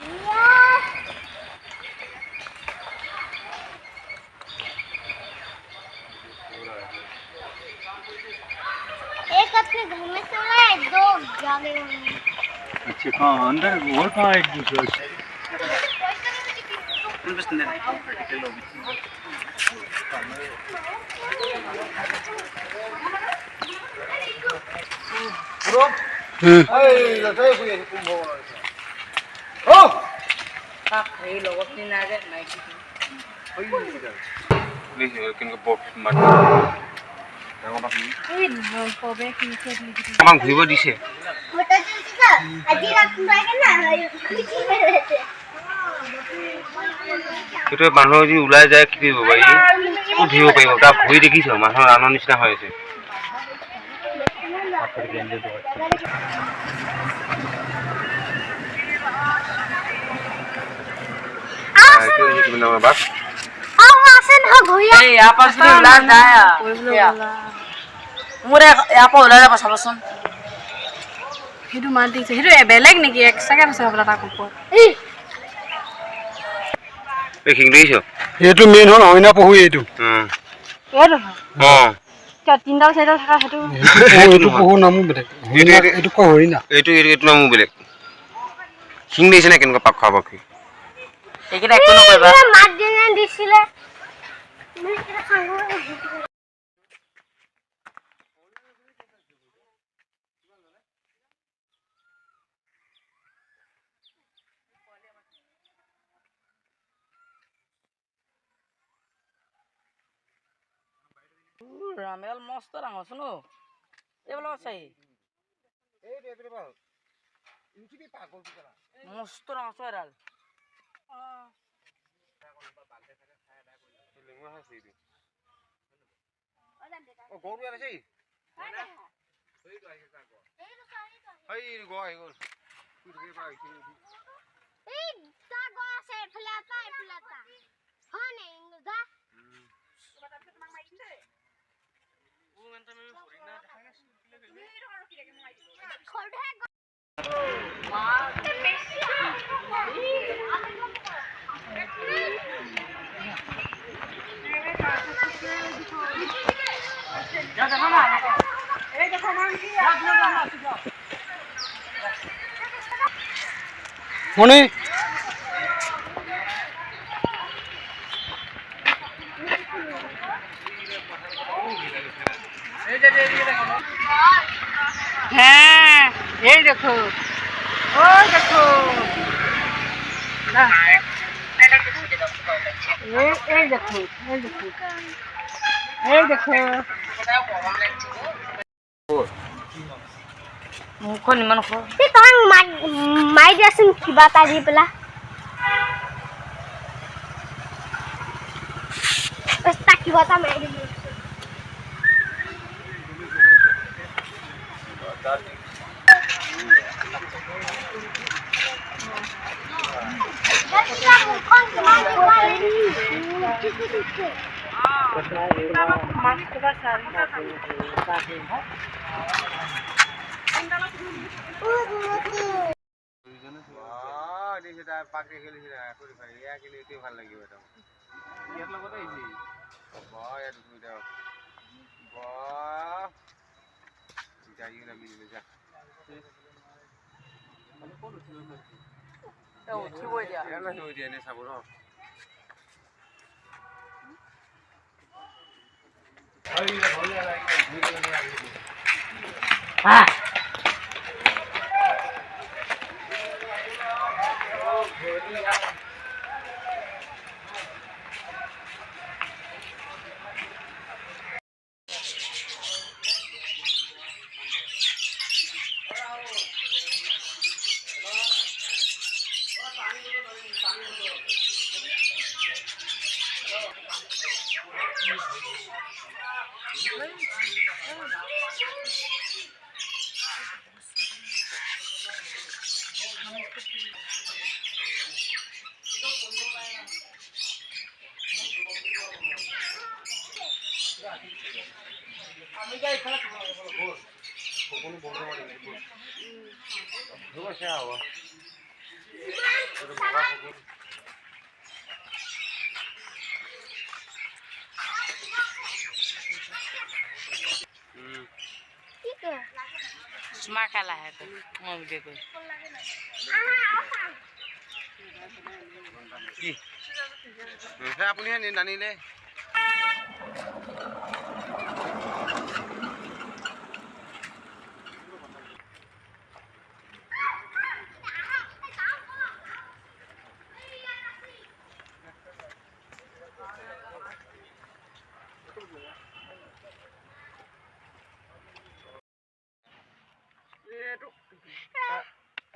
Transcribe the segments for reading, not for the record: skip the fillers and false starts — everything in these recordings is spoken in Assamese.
एक अपने घर में चला है, दो जाने वाले। अच्छा कहाँ अंदर और कहाँ एक दूसरा আমাক ঘুৰিব দিছে সেইটো মানুহ যদি ওলাই যায় কি কৰিব পাৰি ক'ত ধৰিব পাৰিব তাৰ ভৰি দেখিছ মানুহৰ আনৰ নিচিনা হৈ আছে সেইটো মাত দিছে সেইটো বেলেগ নেকি এক ছেকেণ্ড আছে হ'বলা তাৰ ওপৰত এই কিং দেখিছ এইটো মেইন হ'ল হইনা পহু এইটো এইটো তিনডাল চাৰিডাল থকা সেইটো এইটো পহু নামো বেলেগ এইটো কয় হইনা এইটো নামো বেলেগ কিং দেখিছে নে কেনেকুৱা পাক খোৱা পাখি এইকেইটা একো নকৰিবা মাত দিছিলে ৰামেল মস্ত ডাঙৰ আছে ন এইবিলাক চাই মস্ত ডাঙৰ আছে এডাল গৰু আছে মনে হ্যাঁ এই দেখো ওই দেখো এই দেখো এই দেখো এই দেখো মুখখন ইমান মাৰি দিয়াচোন কিবা এটা দি পেলাই কিবা এটা মাৰি দিব ভাল লাগিব ইয়াৰ লগতে আহিছে চাব ন কি কয় চুমা খালা হেতে মই ভিডিঅ' কৰি কি আপুনিহে নানিলে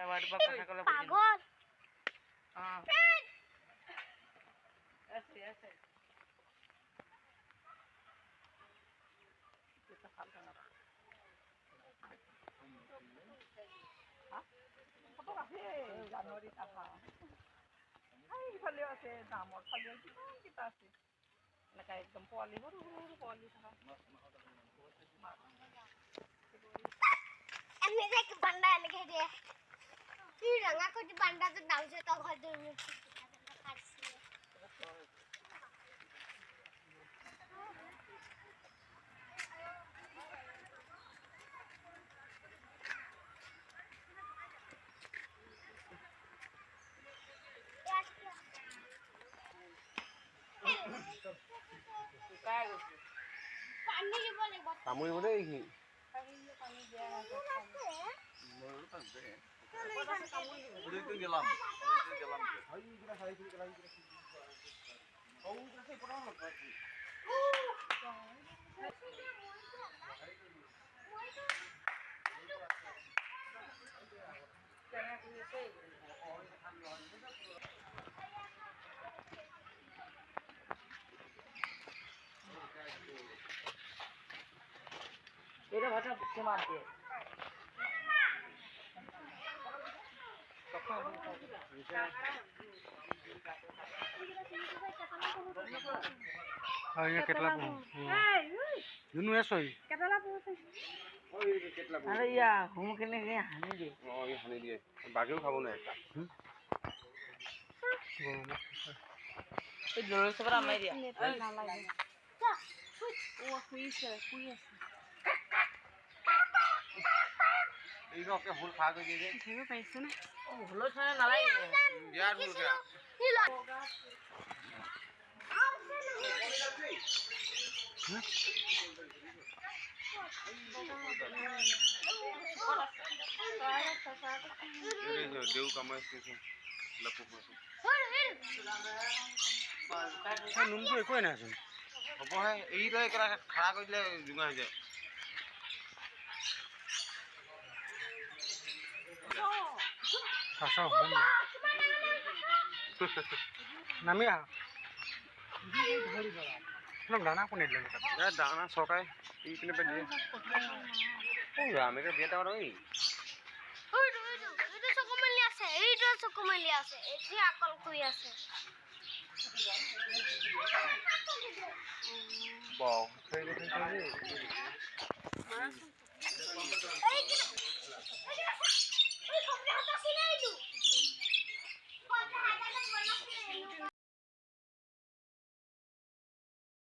এবাৰ কথা ক'লে বুজি পাগল আছে আছে জানুৱাৰীত আহা ইফালেও আছে দামৰ ফালেও কিমান কিটা আছে এনেকা একদম পোৱালি সৰু সৰু পোৱালি থকা এনে যে বান্দা এনেকে দিয়ে কি ৰঙা কৰি বান্দা যে দাউছে তো ঘৰ দে শুকাই গৈছে পানী দিব লাগিব কামুৰিব দেই সি পানী দিয়া এটা ভাষা সীমা আছে Ayo ketla po. Yun mo yasoy. আরে ইয়া হোম কেনে হানি দিয়ে সানি দিয়ে বাঘেও খাব নোৱাৰে এই লৰৈ চবৰা মাৰি দিয়া নালাগে ও শুইছে শুই আছে এই ৰকে হুল খা কৰি দিয়ে ধৰিব পাৰিছে না ভুলৰ চানে নালাগে বিয়াৰ হুল কে দেউ কামাইছে লাপু নুনটো একোৱে নাইচোন হ'বহে এইদৰে খাৰা কৰি দিলে জোঙা হৈ যায় কাঁচা নামি আহা দানা কোনে দিলে দানা চৰকাৰে এই পিনে পে দিয়ে আমি বিয়া এটা কৰোঁ এইটো চকু মেলি আছে এতিয়া আকল কৰি আছে বাও